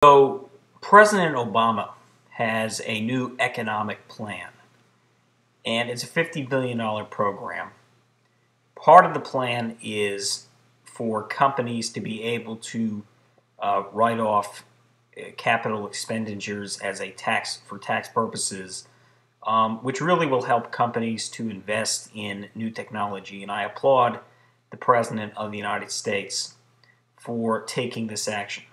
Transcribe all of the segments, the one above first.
So, President Obama has a new economic plan, and it's a $50 billion program. Part of the plan is for companies to be able to write off capital expenditures as a tax for tax purposes, which really will help companies to invest in new technology. And I applaud the President of the United States for taking this action.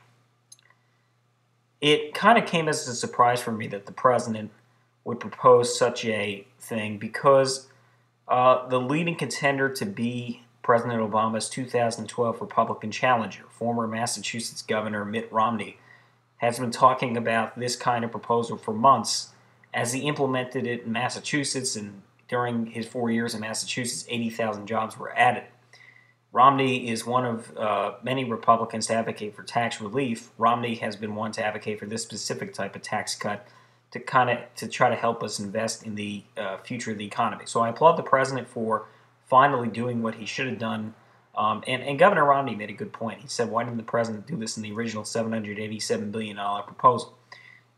It kind of came as a surprise for me that the president would propose such a thing because the leading contender to be President Obama's 2012 Republican challenger, former Massachusetts Governor Mitt Romney, has been talking about this kind of proposal for months as he implemented it in Massachusetts, and during his 4 years in Massachusetts, 80,000 jobs were added. Romney is one of many Republicans to advocate for tax relief. Romney has been one to advocate for this specific type of tax cut to try to help us invest in the future of the economy. So I applaud the president for finally doing what he should have done. And Governor Romney made a good point. He said, "Why didn't the president do this in the original $787 billion proposal?"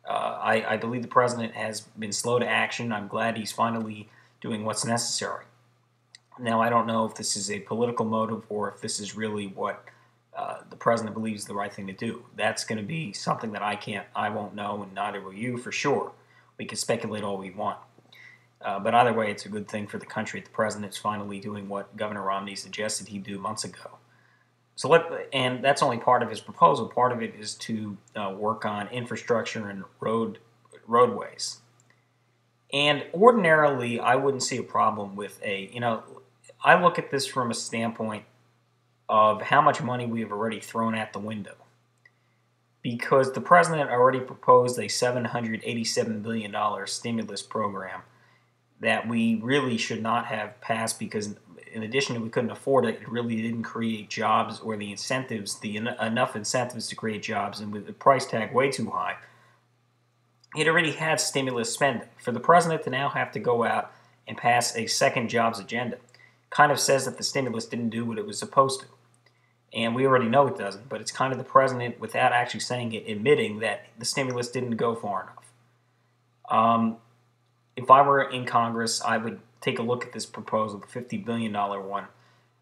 I believe the president has been slow to action. I'm glad he's finally doing what's necessary. Now, I don't know if this is a political motive or if this is really what the president believes is the right thing to do. That's going to be something that I won't know, and neither will you for sure. We can speculate all we want. But either way, it's a good thing for the country. The president's finally doing what Governor Romney suggested he do months ago. And that's only part of his proposal. Part of it is to work on infrastructure and roadways. And ordinarily, I wouldn't see a problem with I look at this from a standpoint of how much money we have already thrown out the window. Because the president already proposed a $787 billion stimulus program that we really should not have passed because in addition to we couldn't afford it, it really didn't create jobs or the incentives, enough incentives to create jobs, and with the price tag way too high, it already had stimulus spending. For the president to now have to go out and pass a second jobs agenda kind of says that the stimulus didn't do what it was supposed to. And we already know it doesn't, but it's kind of the president, without actually saying it, admitting that the stimulus didn't go far enough. If I were in Congress, I would take a look at this proposal, the $50 billion one.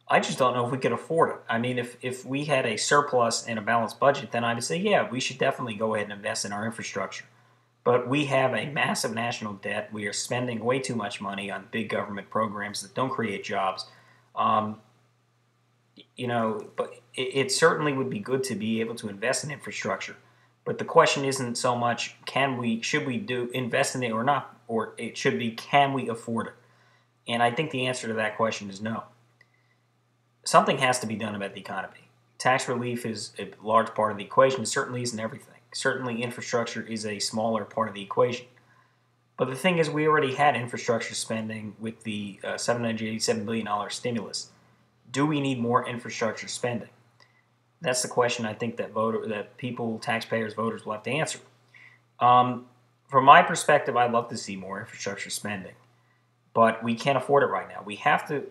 I just don't know if we could afford it. I mean, if we had a surplus and a balanced budget, then I would say, yeah, we should definitely go ahead and invest in our infrastructure. But we have a massive national debt. We are spending way too much money on big government programs that don't create jobs. But it certainly would be good to be able to invest in infrastructure. But the question isn't so much should we invest in it or not, or it should be can we afford it? And I think the answer to that question is no. Something has to be done about the economy. Tax relief is a large part of the equation. It certainly isn't everything. Certainly, infrastructure is a smaller part of the equation. But the thing is, we already had infrastructure spending with the $787 billion stimulus. Do we need more infrastructure spending? That's the question I think that people, taxpayers, voters will have to answer. From my perspective, I'd love to see more infrastructure spending. But we can't afford it right now. We have to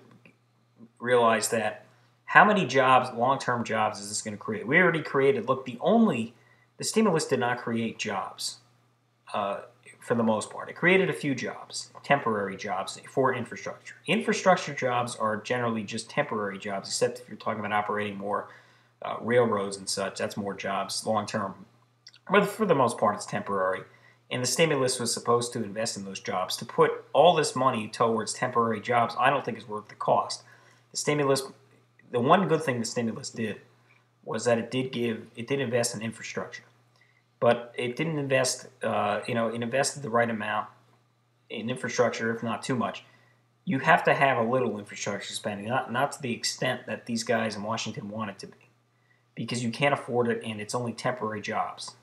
realize that how many jobs, long-term jobs, is this going to create? We already created, the stimulus did not create jobs for the most part. It created a few jobs, temporary jobs for infrastructure. Infrastructure jobs are generally just temporary jobs, except if you're talking about operating more railroads and such. That's more jobs long-term. But for the most part, it's temporary. And the stimulus was supposed to invest in those jobs. To put all this money towards temporary jobs, I don't think is worth the cost. The one good thing the stimulus did was that it did invest in infrastructure, but it didn't invest. It invested the right amount in infrastructure, if not too much. You have to have a little infrastructure spending, not to the extent that these guys in Washington want it to be, because you can't afford it, and it's only temporary jobs.